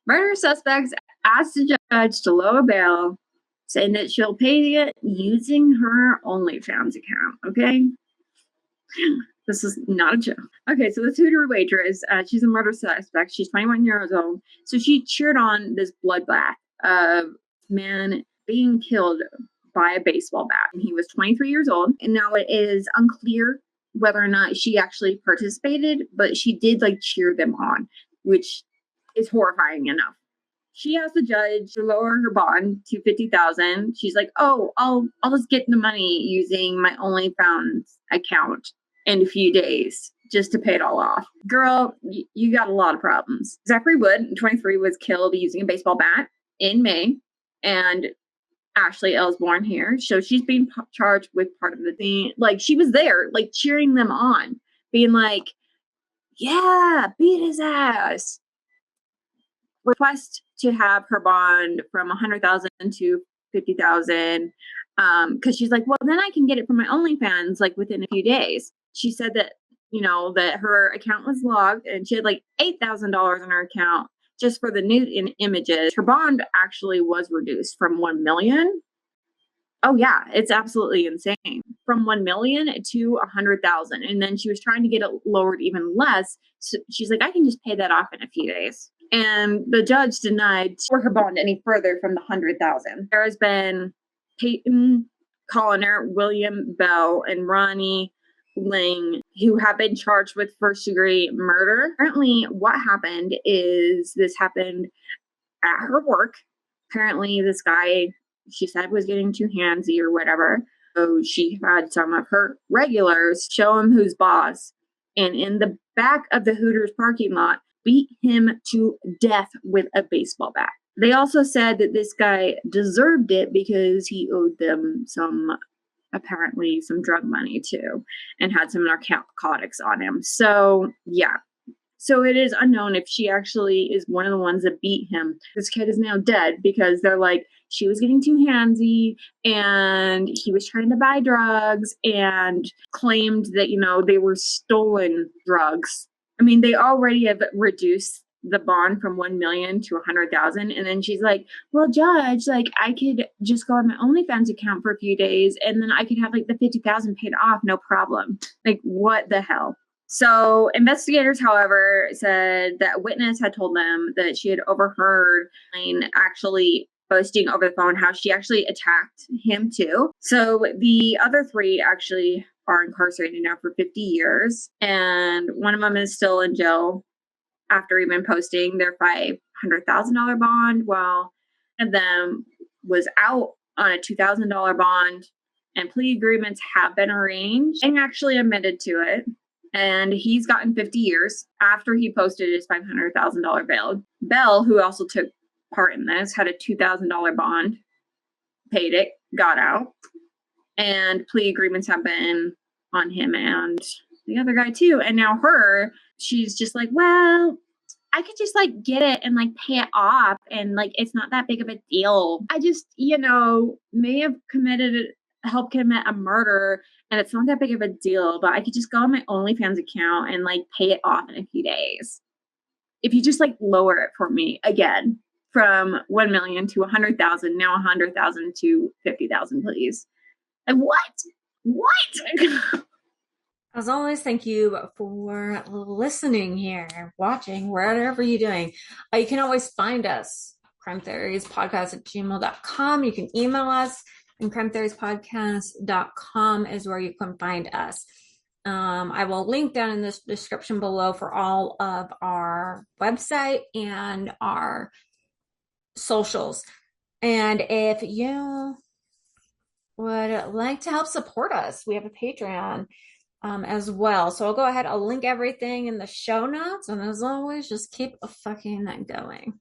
Murder suspects asked the judge to lower bail, saying that she'll pay it using her OnlyFans account. Okay. This is not a joke. Okay, so this Hooters waitress, she's a murder suspect. She's 21 years old. So she cheered on this bloodbath of man being killed by a baseball bat. And he was 23 years old. And now it is unclear whether or not she actually participated, but she did like cheer them on, which is horrifying enough. She asked the judge to lower her bond to $50,000. She's like, "Oh, I'll just get the money using my OnlyFans account in a few days just to pay it all off." Girl, you got a lot of problems. Zachary Wood, 23, was killed using a baseball bat in May, and Ashley Ellsborn here. So she's being charged with part of the thing. Like, she was there, like, cheering them on, being like, "Yeah, beat his ass." Request to have her bond from 100,000 to 50,000, because she's like, well, then I can get it from my OnlyFans like within a few days. She said that that her account was logged and she had like $8,000 in her account just for the nude images. Her bond actually was reduced from 1 million. Oh yeah, it's absolutely insane. From 1 million to 100,000, and then she was trying to get it lowered even less. So she's like, I can just pay that off in a few days. And the judge denied for her bond any further from the 100,000. There has been Peyton Colliner, William Bell, and Ronnie Ling, who have been charged with first-degree murder. Apparently, what happened is this happened at her work. Apparently, this guy, she said, was getting too handsy or whatever. So she had some of her regulars show him who's boss. And in the back of the Hooters parking lot, beat him to death with a baseball bat. They also said that this guy deserved it because he owed them apparently some drug money too, and had some narcotics on him. So yeah. So it is unknown if she actually is one of the ones that beat him. This kid is now dead because they're like, she was getting too handsy and he was trying to buy drugs and claimed that, they were stolen drugs. I mean, they already have reduced the bond from 1 million to 100,000. And then she's like, well, judge, like I could just go on my OnlyFans account for a few days and then I could have like the 50,000 paid off. No problem. Like, what the hell? So investigators, however, said that a witness had told them that she had overheard Lane actually boasting over the phone how she actually attacked him too. So the other three actually are incarcerated now for 50 years. And one of them is still in jail after even posting their $500,000 bond, while one of them was out on a $2,000 bond, and plea agreements have been arranged and actually admitted to it. And he's gotten 50 years after he posted his $500,000 bail. Bell, who also took part in this, had a $2,000 bond, paid it, got out. And plea agreements have been on him and the other guy too. And now she's just like, well, I could just like get it and like pay it off. And like, it's not that big of a deal. I just, may have helped commit a murder and it's not that big of a deal, but I could just go on my OnlyFans account and like pay it off in a few days. If you just like lower it for me again from 1 million to 100,000, now 100,000 to 50,000, please. And what? As always, thank you for listening here, watching, whatever you're doing. You can always find us, crimetheoriespodcast@gmail.com. You can email us, and crimetheoriespodcast.com is where you can find us. I will link down in this description below for all of our website and our socials. And if you would like to help support us, we have a Patreon as well. So I'll go ahead, I'll link everything in the show notes. And as always, just keep fucking going.